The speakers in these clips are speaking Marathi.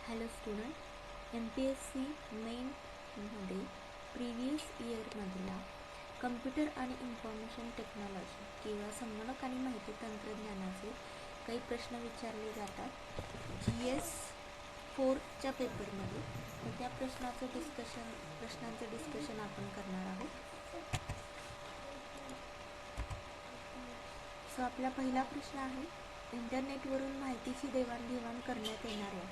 हॅलो स्टुडंट, MPSC मेनमध्ये प्रिव्हियस इयरमधला कम्प्युटर आणि इन्फॉर्मेशन टेक्नॉलॉजी किंवा संगणक आणि माहिती तंत्रज्ञानाचे काही प्रश्न विचारले जातात GS 4च्या पेपरमध्ये. तर त्या प्रश्नांचं डिस्कशन आपण करणार आहोत. सो आपला पहिला प्रश्न आहे, इंटरनेटवरून माहितीची देवाणघेवाण करण्यात येणाऱ्या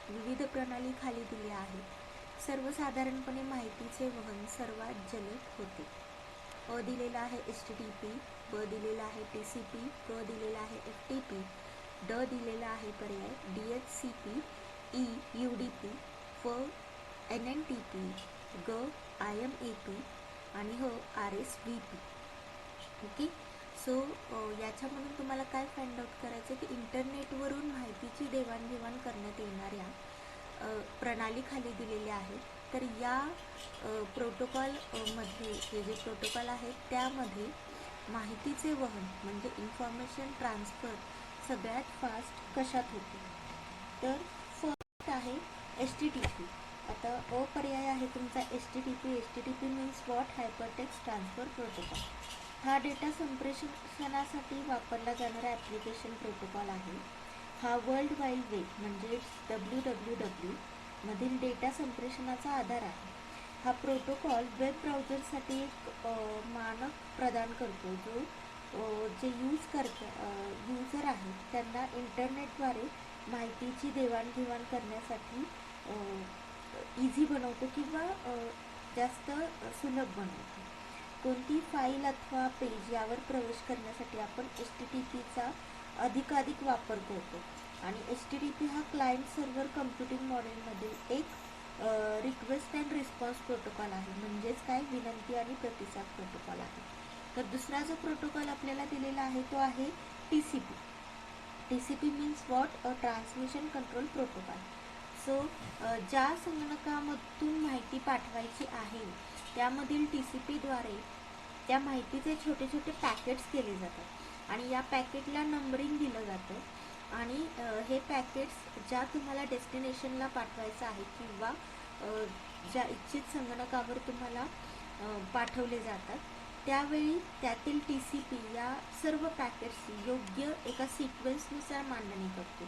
विविध प्रणाली खाली दिल्या आहेत. सर्वसाधारणपणे माहितीचे वहन सर्वात जलद होते. अ दिलेला आहे HTTP, ब दिलेला आहे TCP, क दिलेला आहे FTP, ड दिलेला आहे पर्याय DHCP, ई UDP, फ NNTP, ग IMAP आणि ह RSVP. ओके. सो याच्यामधून तुम्हाला काय फाइंड आउट करायचं की इंटरनेटवरून माहितीची देवाणघेवाण करण्यात येणाऱ्या प्रणाली खाली दिलेल्या आहेत. तर या प्रोटोकॉल मध्ये हे जे प्रोटोकॉल आहेत त्यामध्ये माहितीचे वहन म्हणजे इन्फॉर्मेशन ट्रान्सफर सगळ्यात फास्ट कशात होते. तर फर्स्ट आहे HTTP. आता अ पर्याय आहे तुमचा HTTP. HTTP means what hypertext transfer protocol. हा डेटा संप्रेषणासाठी वापरला जाणारा ॲप्लिकेशन प्रोटोकॉल आहे. हा वर्ल्ड वाईड वेब म्हणजेच WWW मधील डेटा संप्रेषणाचा आधार आहे. हा प्रोटोकॉल वेब ब्राउझरसाठी एक मानक प्रदान करतो जो जे युजर आहेत त्यांना इंटरनेटद्वारे माहितीची देवाणघेवाण करण्यासाठी इझी बनवतो किंवा जास्त सुलभ बनवतो. कोणती फाईल अथवा पेज यावर प्रवेश करण्यासाठी आपण HTTPचा अधिकाधिक वापर करतो आणि HTTP हा क्लायंट सर्व्हर कम्प्युटिंग मॉडेलमधील एक रिक्वेस्ट अँड रिस्पॉन्स प्रोटोकॉल आहे. म्हणजेच काय, विनंती आणि प्रतिसाद प्रोटोकॉल आहे. तर दुसरा जो प्रोटोकॉल आपल्याला दिलेला आहे तो आहे TCP. TCP means what a transmission control protocol. So ज्या संगणकामधून माहिती पाठवायची आहे त्यामधील TCPद्वारे त्या माहितीचे छोटे छोटे पॅकेट्स केले जातात आणि या पॅकेटला नंबरिंग दिलं जातं आणि हे पॅकेट्स ज्या तुम्हाला डेस्टिनेशनला पाठवायचं आहे किंवा ज्या इच्छित संगणकावर तुम्हाला पाठवले जातात त्यावेळी त्यातील TCP या सर्व पॅकेट्सची योग्य एका सिक्वेन्सनुसार मांडणी करतो.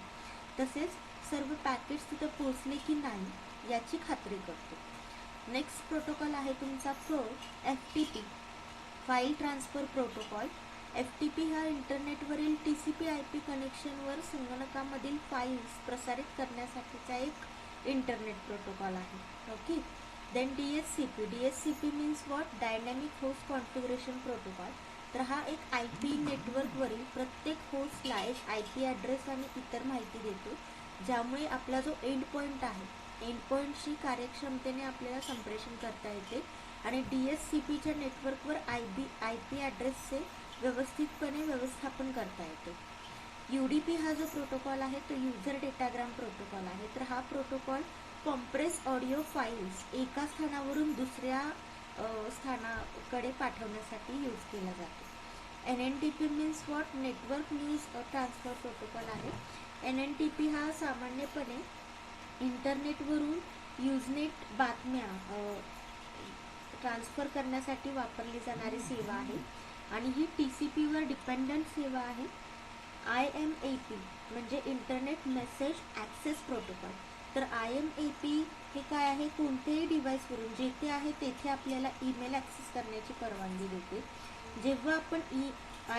तसेच सर्व पॅकेट्स तिथं पोहोचले की नाही याची खात्री करतो. नेक्स्ट प्रोटोकॉल आहे तुमचा FTP, file transfer protocol. FTP हा इंटरनेटवरील TCP/IP कनेक्शनवर संगणकामधील फाईल्स प्रसारित करण्यासाठीचा एक इंटरनेट प्रोटोकॉल आहे. Okay. Then DHCP means what, dynamic host configuration protocol. तर हा एक IP नेटवर्कवरील प्रत्येक होस्टला एक IP ॲड्रेस आणि इतर माहिती देतो ज्यामुळे आपला जो एंड पॉईंट आहे एंड पॉईंटशी कार्यक्षमतेने आपल्याला संप्रेषण करता येते आणि DHCPच्या नेटवर्कवर IP ॲड्रेसचे व्यवस्थितपणे व्यवस्थापन करता येते. UDP हा जो प्रोटोकॉल आहे तो युजर डेटाग्राम प्रोटोकॉल आहे. तर हा प्रोटोकॉल कॉम्प्रेस ऑडिओ फाईल्स एका स्थानावरून दुसऱ्या स्थानाकडे पाठवण्यासाठी यूज केला जातो. NNTP means what, network news transfer protocol आहे. NNTP हा सामान्यपणे इंटरनेटवरून यूजनेट बातम्या ट्रान्सफर करण्यासाठी वापरली जाणारी सेवा आहे आणि ही TCPवर डिपेंडंट सेवा आहे. IMAP म्हणजे इंटरनेट मेसेज ॲक्सेस प्रोटोकॉल. तर IMAP हे काय आहे, कोणत्याही डिव्हाइसवरून जेथे आहे तेथे आपल्याला ईमेल ॲक्सेस करण्याची परवानगी देते. जेव्हा आपण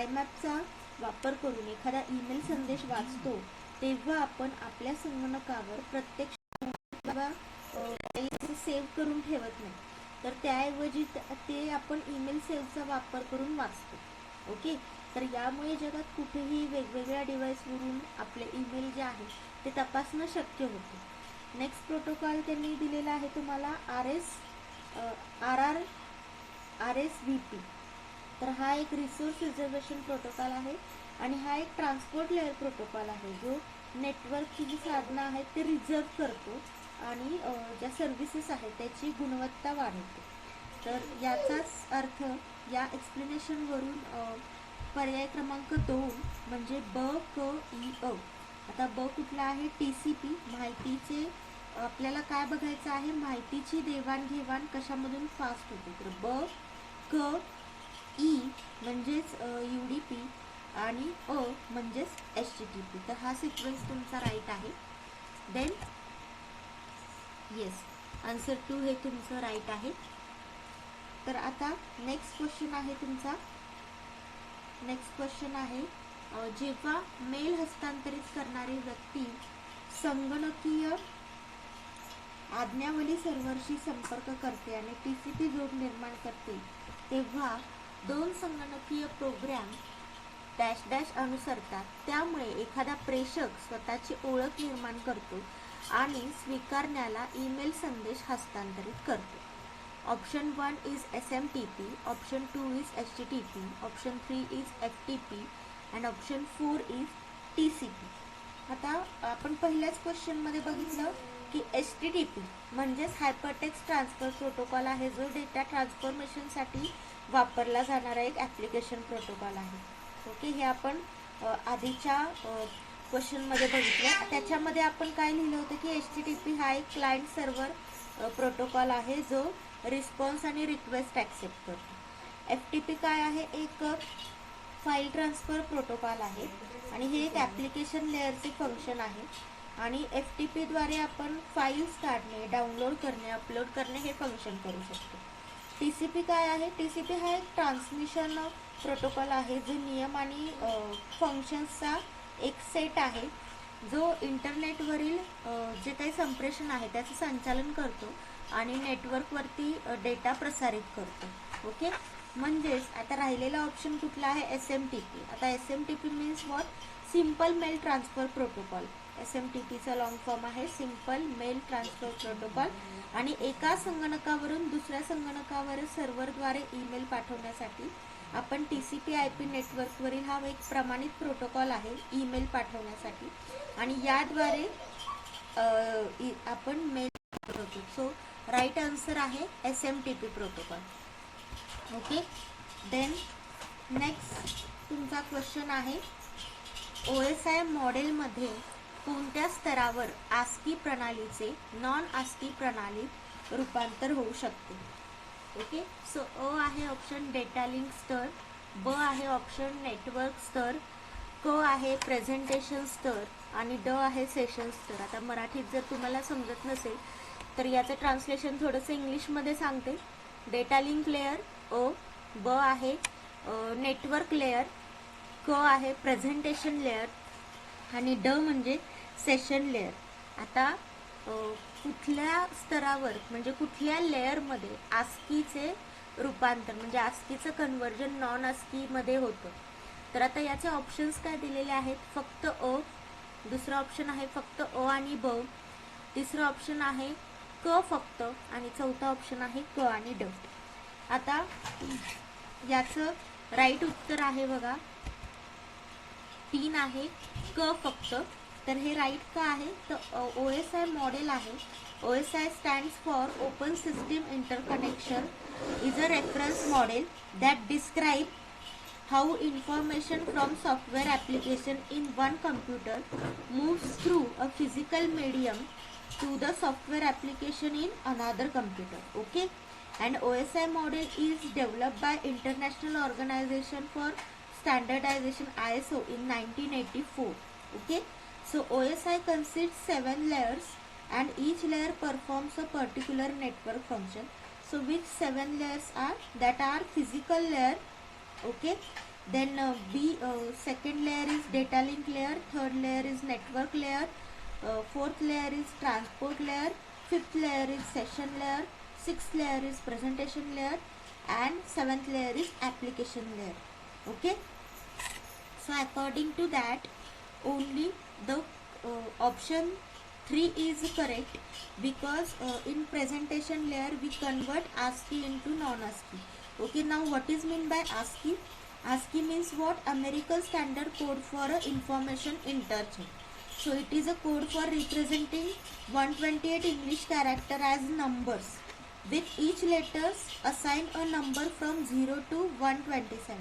IMAPचा वापर करून एखादा ईमेल संदेश वाचतो तेव्हा आपण आपल्या संगणकावर प्रत्यक्ष सेव्ह करून ठेवत नाही, तर त्याऐवजी ते आपण ईमेल सेव्हचा वापर करून वाचतो. ओके. तर यामुळे जगात कुठेही वेगवेगळ्या डिव्हाइसवरून आपले ईमेल जे आहे ते तपासणं शक्य होतं. नेक्स्ट प्रोटोकॉल त्यांनी दिलेला आहे तुम्हाला RSVP. तर हा एक रिसोर्स रिझर्वेशन प्रोटोकॉल आहे आणि हा एक ट्रान्सपोर्ट लेअर प्रोटोकॉल आहे जो नेटवर्कची जी साधनं आहेत ते रिझर्व करतो आणि ज्या सर्व्हिसेस आहेत त्याची गुणवत्ता वाढवतो. तर याचाच अर्थ या एक्सप्लेनेशनवरून पर्याय क्रमांक 2 म्हणजे BKIE. आता ब कुठला आहे, TCP, माहितीचे आपल्याला काय बघायचं आहे, माहितीची देवाणघेवाण कशामधून फास्ट होते, तर ब क ई म्हणजेच UDP आणि अ म्हणजेच HTTP. तर हा सिक्वेन्स तुमचा राईट आहे. देन येस, आन्सर 2 हे तुमचं राईट आहे. तर आता नेक्स्ट क्वेश्चन आहे तुमचा. नेक्स्ट क्वेश्चन आहे, जेव्हा मेल हस्तांतरित करणारी व्यक्ती संगणकीय आज्ञावली सर्व्हरशी संपर्क करते आणि TCP जोड निर्माण करते, तेव्हा दोन संगणकीय प्रोग्राम डॅश डॅश अनुसरतात. त्यामुळे एखादा प्रेषक स्वतःची ओळख निर्माण करतो आणि स्वीकारण्याला ईमेल संदेश हस्तांतरित करतो. Option 1 is SMTP, option 2 is HTTP, option 3 is FTP and option 4 is TCP. आता आपण पहिल्याच क्वेश्चनमध्ये बघितलं की HTTP म्हणजेच हायपरटेक्स्ट ट्रान्सफर प्रोटोकॉल आहे, जो डेटा ट्रान्सफॉर्मेशनसाठी वापरला जाणारा एक ॲप्लिकेशन प्रोटोकॉल आहे. ओके, हे आपण आधीच्या क्वेश्चनमध्ये बघितलं. त्याच्यामध्ये आपण काय लिहिलं होतं की HTTP हा एक क्लायंट सर्व्हर प्रोटोकॉल आहे, जो रिस्पॉन्स आणि रिक्वेस्ट ॲक्सेप्ट करतो. FTP काय आहे, एक फाईल ट्रान्सफर प्रोटोकॉल आहे आणि हे एक ॲप्लिकेशन लेअरचे फंक्शन आहे आणि FTP द्वारे आपण फाईल्स काढणे, डाउनलोड करणे, अपलोड करणे हे फंक्शन करू शकतो. TCP काय आहे, TCP हा एक ट्रान्समिशन प्रोटोकॉल आहे, जो नियम आणि फंक्शन्सचा एक सेट आहे, जो इंटरनेटवरील जे काही संप्रेषण आहे त्याचं संचालन करतो आणि नेटवर्कवरती डेटा प्रसारित करतो. ओके, म्हणजेच आता राहिलेला ऑप्शन कुठला आहे, SMTP. आता SMTP means what, simple mail transfer protocol. SMTPचा लॉंग फॉर्म आहे सिम्पल मेल ट्रान्सफर प्रोटोकॉल. आणि एका संगणकावरून दुसऱ्या संगणकावर सर्व्हरद्वारे ईमेल पाठवण्यासाठी आपण TCP/IP नेटवर्कवरील हा एक प्रमाणित प्रोटोकॉल आहे ईमेल पाठवण्यासाठी आणि याद्वारे आपण मेल पाठवतो. सो राईट आन्सर आहे SMTP protocol. Okay, then next तुमचा क्वेश्चन आहे, OSI मॉडेलमध्ये कोणत्या स्तरावर ASCII प्रणालीचे नॉन ASCII प्रणालीत रूपांतर होऊ शकते. ओके, सो अ आहे ऑप्शन डेटा लिंक स्तर, ब आहे ऑप्शन नेटवर्क स्तर, क आहे प्रेझेंटेशन स्तर आणि ड आहे सेशन स्तर. आता मराठीत जर तुम्हाला समजत नसेल तर याचं ट्रान्सलेशन थोडंसं इंग्लिशमध्ये सांगते. डेटा लिंक लेअर अ, ब आहे नेटवर्क लेअर, क आहे प्रेझेंटेशन लेअर आणि ड म्हणजे सेशन लेअर. आता कुठल्या स्तरावर म्हणजे कुठल्या लेअरमध्ये ASCIIचे रूपांतर म्हणजे ASCIIचं कन्व्हर्जन नॉन ASCIIमध्ये होतं, तर आता याचे ऑप्शन्स काय दिलेले आहेत, फक्त अ, दुसरा ऑप्शन आहे फक्त अ आणि ब, तिसरं ऑप्शन आहे क फक्त आणि चौथा ऑप्शन आहे क आणि ड. आता याचं राईट उत्तर आहे बघा 3 आहे क फक्त. तर हे राईट का आहे, तर OSI मॉडेल आहे. OSI stands for open system interconnection, is a reference model that describe how information from software application in one computer moves through a physical medium to the software application in another computer. Okay, and OSI model is developed by International Organization for Standardization ISO in 1984. Okay, so OSI consists 7 layers and each layer performs a particular network function. So which 7 layers are, that are physical layer. Okay, then second layer is data link layer, third layer is network layer, fourth layer is transport layer, fifth layer is session layer, sixth layer is presentation layer and seventh layer is application layer. Okay, so according to that only the option 3 is correct, because in presentation layer we convert ASCII into non-ASCII. Okay, now what is mean by ASCII? ASCII means what? American Standard Code for Information Interchange. So it is a code for representing 128 English character as numbers, with each letters assign a number from 0 to 127.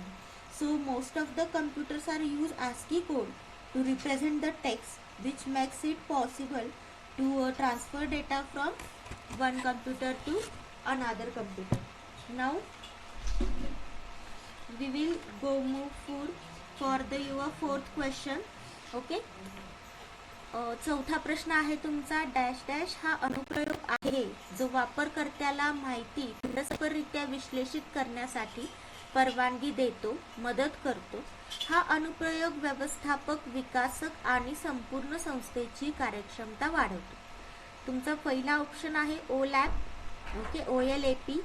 So most of the computers are use ASCII code to represent the text, which makes it possible to transfer data from one computer to another computer. Now we will go move for the your fourth question. Okay. चौथा प्रश्न आहे तुमचा, डॅश डॅश हा अनुप्रयोग आहे जो वापरकर्त्याला माहिती परस्पररित्या विश्लेषित करण्यासाठी परवानगी देतो, मदत करतो. हा अनुप्रयोग व्यवस्थापक, विकासक आणि संपूर्ण संस्थेची कार्यक्षमता वाढवतो. तुमचा पहिला ऑप्शन आहे OLAP. Okay, OLAP.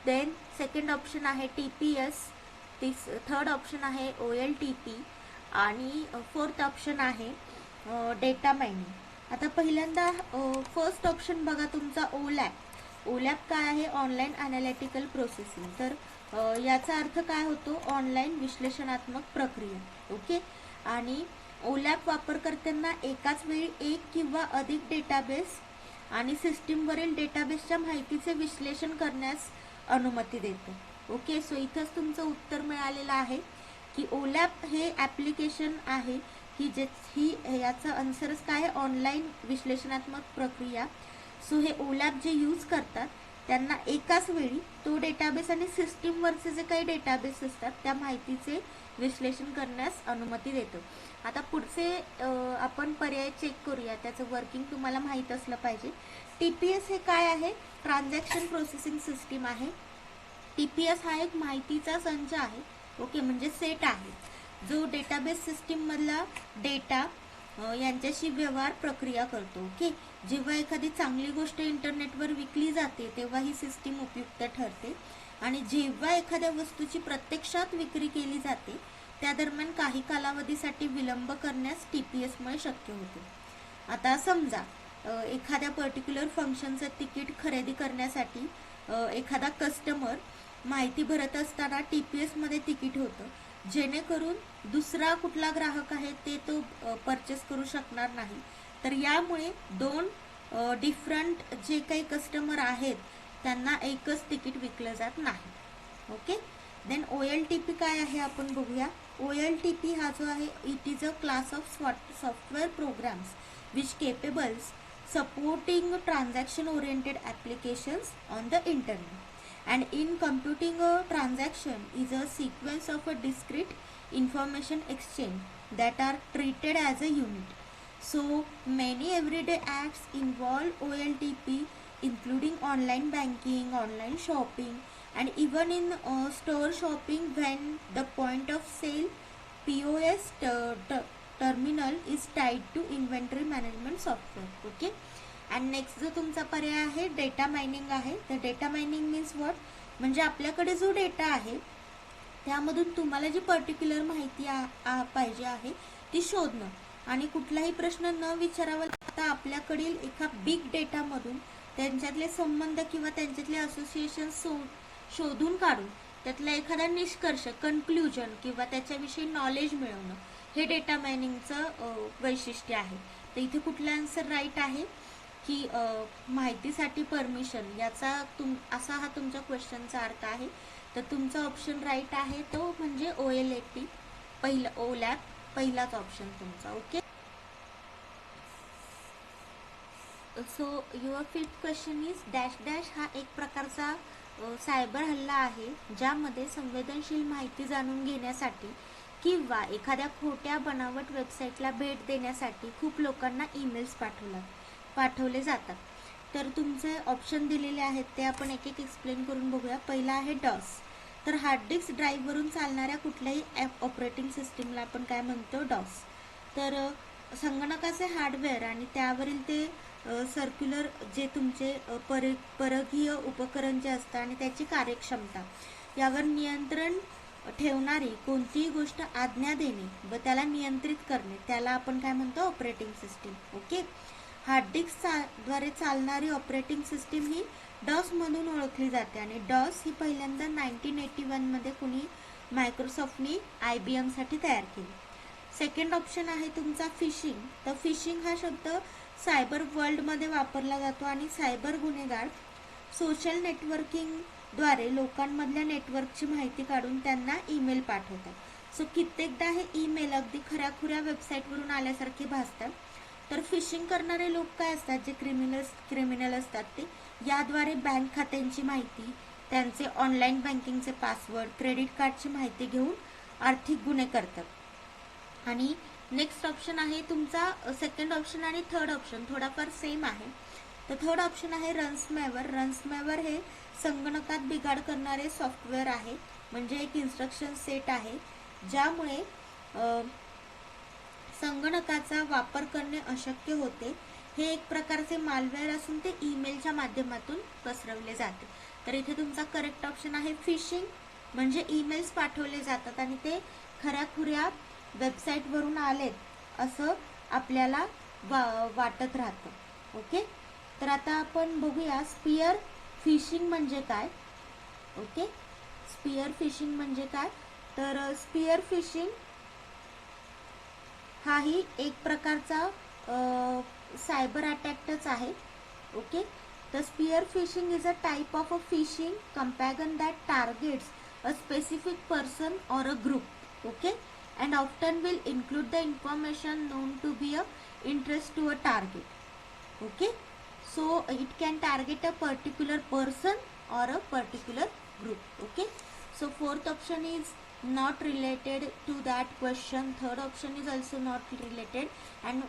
Then second option आहे TPS. थर्ड ऑप्शन आहे OLTP आणि फोर्थ ऑप्शन आहे डेटा मायनिंग. आता पहिल्यांदा फर्स्ट ऑप्शन बघा तुमचा OLAP. OLAP काय आहे? Online analytical processing. तर याचा अर्थ काय होतो? ऑनलाईन विश्लेषणात्मक प्रक्रिया. ओके. आणि OLAP वापरकर्त्यांना एकाच वेळी एक किंवा अधिक डेटाबेस आणि सिस्टीमवरील डेटाबेसच्या माहितीचे विश्लेषण करण्यास अनुमती देतो. ओके. सो इथंच तुमचं उत्तर मिळालेलं आहे की OLAP हे ॲप्लिकेशन आहे की याचा आन्सरच काय आहे? ऑनलाईन विश्लेषणात्मक प्रक्रिया. सो हे OLAP जे यूज करतात त्यांना एकाच वेळी तो डेटाबेस आणि सिस्टीमवरचे जे काही डेटाबेस असतात त्या माहितीचे विश्लेषण करण्यास अनुमती देतो. आता पुढचे आपण पर्याय चेक करूया, त्याचं वर्किंग तुम्हाला माहीत असलं पाहिजे. TPS हे काय आहे? ट्रान्झॅक्शन प्रोसेसिंग सिस्टीम आहे. TPS हा एक माहितीचा संच आहे. ओके, म्हणजे सेट आहे जो डेटाबेस सिस्टीम मधला डेटा यांच्याशी व्यवहार प्रक्रिया करतो. ओके. जेव्हा एखादी चांगली गोष्ट इंटरनेटवर विकली जाते तेव्हा ही सिस्टीम उपयुक्त ठरते आणि जेव्हा एखाद्या वस्तूची प्रत्यक्षात विक्री केली जाते त्या दरम्यान काही कालावधीसाठी विलंब करण्यास TPS मुळे शक्य होते. आता समजा एखाद्या पर्टिक्युलर फंक्शनचं तिकीट खरेदी करण्यासाठी एखादा कस्टमर माहिती भरत असताना TPS मध्ये तिकीट होतं, जेणेकरून दुसरा कुठला ग्राहक आहे ते तो परचेस करू शकणार नाही. तर यामुळे दोन डिफरंट जे काही कस्टमर आहेत त्यांना एकच तिकीट विकलं जात नाही. ओके. देन OLTP काय आहे आपण बघूया. OLTP हा जो आहे, it is a class of software programs which capable supporting transaction oriented applications on the internet. And in computing a transaction is a sequence of a discrete information exchange that are treated as a unit. So many everyday acts involve OLTP, including online banking, online shopping, and even in store shopping when the point of sale POS terminal is tied to inventory management software. Okay. And next जो तुमचा पर्याय आहे डेटा मायनिंग आहे. तर डेटा मायनिंग मीन्स व्हॉट? म्हणजे आपल्याकडे जो डेटा आहे त्यामधून तुम्हाला जी पर्टिक्युलर माहिती पाहिजे आहे ती शोधणं आणि कुठलाही प्रश्न न विचारावा लागता आपल्याकडील एका बिग डेटामधून त्यांच्यातले संबंध किंवा त्यांच्यातले असोसिएशन शोधून काढून त्यातला एखादा निष्कर्ष, कन्क्लुजन किंवा त्याच्याविषयी नॉलेज मिळवणं हे डेटा मायनिंगचं वैशिष्ट्य आहे. तर इथे कुठला आन्सर राईट आहे की माहितीसाठी परमिशन, याचा असा हा तुमच्या क्वेश्चनचा अर्थ आहे. तर तुमचा ऑप्शन राईट आहे तो म्हणजे OLAP, OLAP पहिलाच ऑप्शन तुमचा. Okay. So your fifth question is dash dash हा एक प्रकारचा सायबर हल्ला आहे ज्यामध्ये संवेदनशील माहिती जाणून घेण्यासाठी किंवा एखाद्या खोट्या बनावट वेबसाईटला भेट देण्यासाठी खूप लोकांना ईमेल्स पाठवले जातात. तर तुमचे ऑप्शन दिलेले आहेत ते आपण एक एक एक्सप्लेन करून बघूया. पहिला आहे DOS. तर हार्ड डिस्क ड्राईव्हवरून चालणाऱ्या कुठल्याही ऑपरेटिंग सिस्टीमला आपण काय म्हणतो? DOS. तर संगणकाचे हार्डवेअर आणि त्यावरील ते सर्क्युलर जे तुमचे परकीय उपकरण जे असतं आणि त्याची कार्यक्षमता यावर नियंत्रण ठेवणारी कोणतीही गोष्ट आज्ञा देणे व त्याला नियंत्रित करणे त्याला आपण काय म्हणतो? Operating system. Okay. Hard disk द्वारे चालणारी ऑपरेटिंग सिस्टीम ही DOS म्हणून ओळखली जाते आणि DOS ही पहिल्यांदा 1981 मध्ये कुणी मायक्रोसॉफ्टनी IBM साठी तयार केली. सेकंड ऑप्शन आहे तुमचा फिशिंग. तर फिशिंग हा शब्द सायबर वर्ल्ड मध्ये वापरला जातो आणि सायबर गुन्हेगार सोशल नेटवर्किंग द्वारे लोकांमधल्या नेटवर्कची माहिती काढून त्यांना ईमेल पाठवतात. सो कित्येकदा हे ईमेल अगदी खऱ्याखुऱ्या वेबसाईटवरून आल्यासारखे भासतात तर फिशिंग करणारे लोक काय असतात, जे क्रिमिनल असतात ते याद्वारे बँक खात्यांची माहिती, त्यांचे ऑनलाईन बँकिंगचे पासवर्ड, क्रेडिट कार्डची माहिती घेऊन आर्थिक गुन्हे करतात. आणि नेक्स्ट ऑप्शन आहे तुमचा, सेकंड ऑप्शन आणि थर्ड ऑप्शन थोडाफार सेम आहे. तर थर्ड ऑप्शन आहे रन्समेवर हे संगणकात बिघाड करणारे सॉफ्टवेअर आहे, म्हणजे एक इन्स्ट्रक्शन सेट आहे ज्यामुळे संगणकाचा वापर करणे अशक्य होते. हे एक प्रकारचे मालवेअर असून ते ईमेलच्या माध्यमातून पसरवले जाते. तर इथे तुमचा करेक्ट ऑप्शन आहे फिशिंग, म्हणजे ईमेल्स पाठवले जातात आणि ते खऱ्याखुऱ्या वेबसाईटवरून आलेत असं आपल्याला वाटत राहतं. ओके, तर आता आपण बघूया स्पियर फिशिंग म्हणजे काय. ओके, स्पियर फिशिंग म्हणजे काय, तर स्पियर फिशिंग हाही एक प्रकारचा सायबर अटॅकच आहे. Okay, the spear phishing is a type of a phishing campaign that targets a specific person or a group, okay, and often will include the information known to be of interest to a target. Okay, so it can target a particular person or a particular group. Okay, so fourth option is not related to that question, third option is also not related, and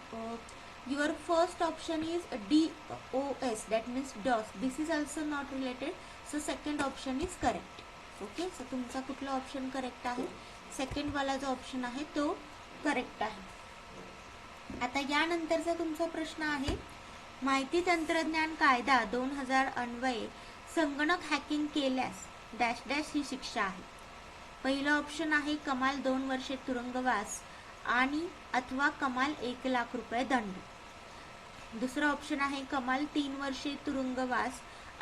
your first option is DOS, that means DOS, this is also not related, so second option is correct. Okay, so तुमचा कुठला ऑप्शन करेक्ट आहे, सेकंड वाला जो ऑप्शन आहे तो करेक्ट आहे. आता यानंतरचा तुमचा प्रश्न आहे, माहिती तंत्रज्ञान कायदा 2000 अन्वये संगणक हॅकिंग केल्यास डॅश डॅश ही शिक्षा आहे. पहिलं ऑप्शन आहे कमाल 2 वर्षे तुरुंगवास आणि अथवा कमाल 1 लाख रुपये दंड. दुसरा ऑप्शन आहे कमाल 3 वर्षे तुरुंगवास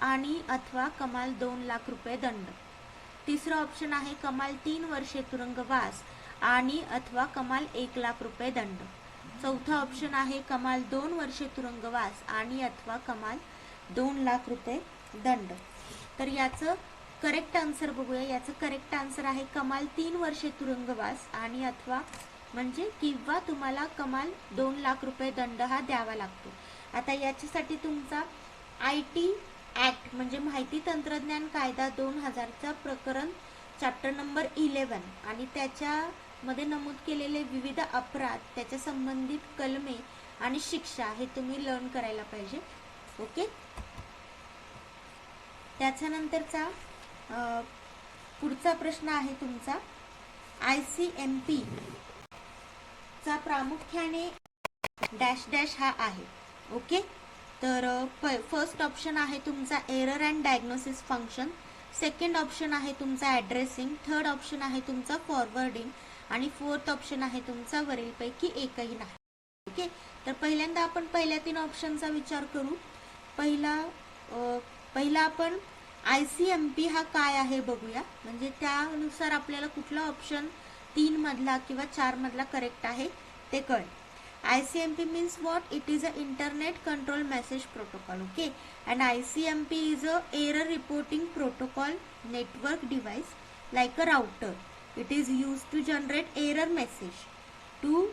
आणि अथवा कमाल 2 लाख रुपये दंड. तिसरा ऑप्शन आहे कमाल 3 वर्षे तुरुंगवास आणि अथवा कमाल 1 लाख रुपये दंड. चौथा ऑप्शन आहे कमाल 2 वर्षे तुरुंगवास आणि अथवा कमाल 2 लाख रुपये दंड. तर याचं करेक्ट आन्सर बघूया. याचं करेक्ट आन्सर आहे कमाल 3 वर्षे तुरुंगवास आणि अथवा म्हणजे किंवा तुम्हाला कमाल 2 लाख रुपये दंड हा द्यावा लागतो. आता याच्यासाठी तुमचा IT ऍक्ट म्हणजे माहिती तंत्रज्ञान कायदा 2000चा प्रकरण चॅप्टर नंबर 11 आणि त्याच्यामध्ये नमूद केलेले विविध अपराध, त्याच्या संबंधित कलमे आणि शिक्षा हे तुम्ही लर्न करायला पाहिजे. ओके, त्याच्यानंतरचा पुढचा प्रश्न आहे तुमचा ICMP चा प्रामुख्याने डॅश डॅश हा आहे. ओके, तर फर्स्ट ऑप्शन आहे तुमचा error and diagnosis function, second option आहे तुमचा ॲड्रेसिंग, थर्ड ऑप्शन आहे तुमचा फॉरवर्डिंग आणि फोर्थ ऑप्शन आहे तुमचा वरीलपैकी एकही नाही. ओके, तर पहिल्यांदा आपण पहिल्या 3 ऑप्शनचा विचार करू. पहिला आपण ICMP हा काय आहे बघूया, म्हणजे त्यानुसार आपल्याला कुठला ऑप्शन 3 मधला किंवा 4 मधला करेक्ट आहे ते कळेल. ICMP means what? It is a internet control message protocol. Okay, and ICMP is a error reporting protocol network device like a router. It is used to generate error message to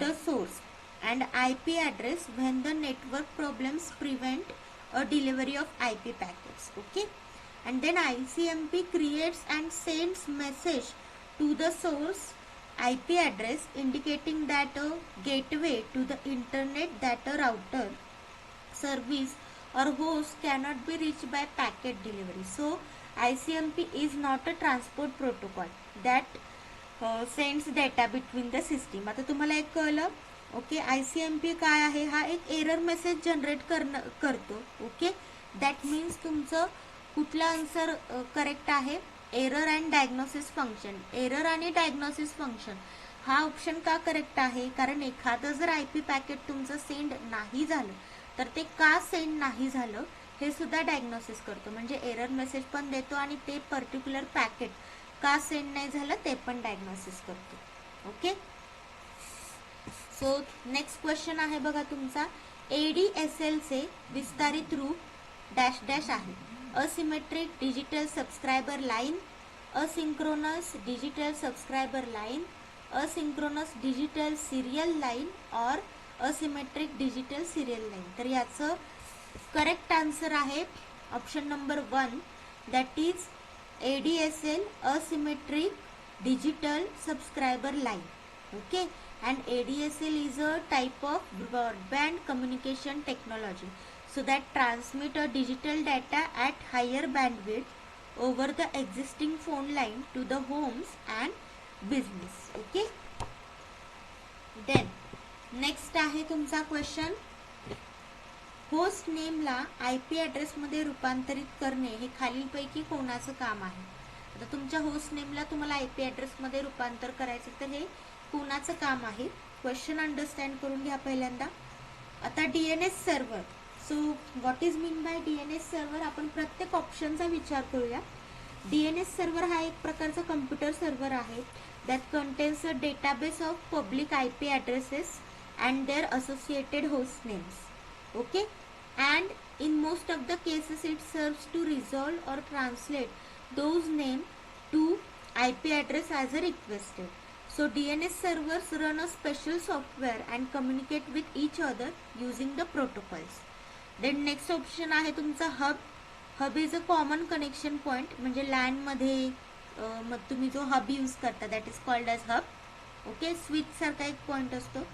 the source and IP address when the network problems prevent a delivery of IP packets. Okay, and then ICMP creates and sends message to the source IP address indicating that a gateway to the internet that a router service or host cannot be reached by packet delivery. So ICMP is not a transport protocol that sends data between the system. आता तुम्हाला एक कळलं. ओके, ICMP काय आहे, हा एक एरर मेसेज जनरेट करतो. ओके, दॅट मीन्स तुमचं कुठला आन्सर करेक्ट आहे, error and diagnosis function. Error आणि डायग्नोसिस फंक्शन हा ऑप्शन का करेक्ट आहे, कारण एखादं जर IP पॅकेट तुमचं सेंड नाही झालं तर ते का सेंड नाही झालं हे सुद्धा डायग्नोसिस करतो, म्हणजे एरर मेसेज पण देतो आणि ते पर्टिक्युलर पॅकेट का सेंड नाही झालं ते पण डायग्नोसिस करतो. ओके, सो नेक्स्ट क्वेश्चन आहे बघा तुमचा, ADSL चे विस्तारित रूप डॅश डॅश आहे. Asymmetric digital subscriber line, asynchronous digital subscriber line, asynchronous digital serial line और असिमेट्रिक डिजिटल सिरियल लाईन. तर याचं करेक्ट आन्सर आहे option number 1, that is ADSL, asymmetric digital subscriber line. Okay, and ADSL is a type of broadband communication technology so that transmit a digital data at higher bandwidth over the existing phone line to the homes and business. Okay, then next आहे तुमचा क्वेश्चन, होस्ट नेमला IP ॲड्रेस मध्ये रूपांतरित करणे हे खालीलपैकी कोणाचं काम आहे. आता तुमच्या होस्ट नेमला तुम्हाला IP ॲड्रेस मध्ये रूपांतर करायचं, तर हे कोणाचं काम आहे. क्वेश्चन अंडरस्टँड करून घ्या पहिल्यांदा. आता DNS server, so what is mean by DNS server, आपण प्रत्येक ऑप्शनचा विचार करूया. DNS सर्व्हर हा एक प्रकारचा कम्प्युटर सर्व्हर आहे that contains a database of public IP addresses and their associated host names. Okay, and in most of the cases it serves to resolve or translate those name to IP address as a requested. So DNS servers run a special software and communicate with each other using the protocols. Then next option आहे तुमचा hub. Hub is a common connection point, म्हणजे LAN मध्ये मग तुम्ही जो hub यूज करता that is called as hub. Okay, switch सारखा एक पॉइंट असतो.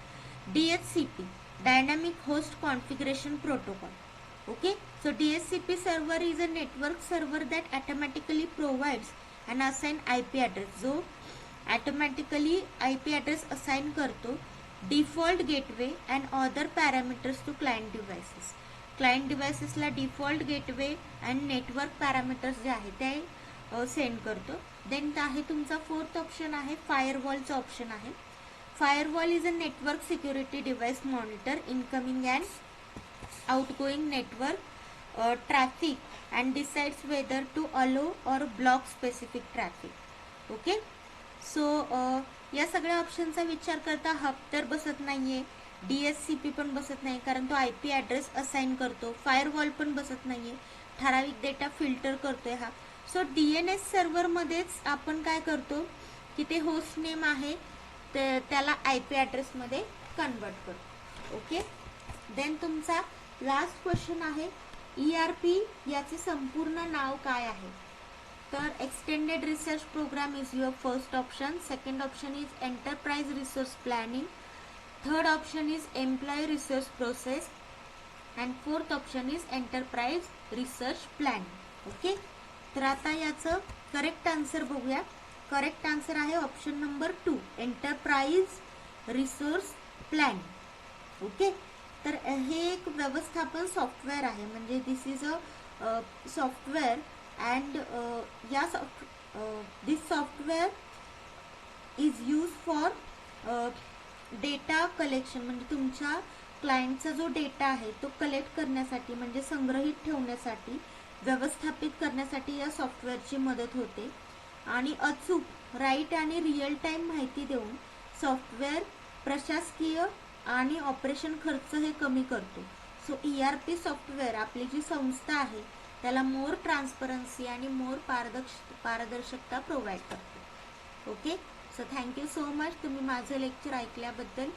DHCP, Dynamic Host Configuration Protocol. Okay, so DHCP server is a network server that automatically provides an assigned IP address, जो ऑटोमॅटिकली IP ॲड्रेस असाइन करतो default gateway and other parameters to client devices. Client डिव्हाइसेसला default gateway and network parameters जे आहे ते सेंड करतो. देन आहे तुमचा फोर्थ ऑप्शन आहे फायरवॉलचा ऑप्शन आहे. Firewall is a network security device monitor incoming and outgoing network traffic and decides whether to allow or block specific traffic. Okay, so या सगळ्या ऑप्शनचा विचार करता हब तर बसत नाहीये, DHCP पण बसत नाही कारण तो IP ॲड्रेस असाइन करतो. फायरवॉल पण बसत नाहीये, ठराविक डेटा फिल्टर करतोय हा. सो DNS सर्व्हरमध्येच आपण काय करतो की ते होस्ट नेम आहे त्याला IP ॲड्रेस मध्ये कन्वर्ट करतो. ओके, देन तुमचा लास्ट क्वेश्चन आहे ERP याचे संपूर्ण नाव काय आहे. तर extended research program is your first option. Second option is enterprise resource planning. Third option is employ resource process and fourth option is enterprise research planning. Okay, तर आता याचं करेक्ट आन्सर बघूया. करेक्ट आन्सर आहे option number 2, enterprise resource planning. Okay, तर हे एक व्यवस्थापन सॉफ्टवेअर आहे, म्हणजे this is a software and this software is used for data collection, म्हणजे तुमच्या क्लायंटचा जो डेटा आहे तो कलेक्ट करण्यासाठी, म्हणजे संग्रहित ठेवण्यासाठी, व्यवस्थापित करण्यासाठी या सॉफ्टवेअरची मदत होते. आणि अचूक राईट आणि रिअल टाइम माहिती देऊन सॉफ्टवेअर प्रशासकीय आणि ऑपरेशन खर्च हे कमी करतो. सो ERP सॉफ्टवेअर आपली जी संस्था आहे त्याला मोर ट्रान्सपरन्सी आणि मोर पारदर्शकता प्रोव्हाइड करते. Okay, so thank you so much तुम्ही माझं लेक्चर ऐकल्याबद्दल.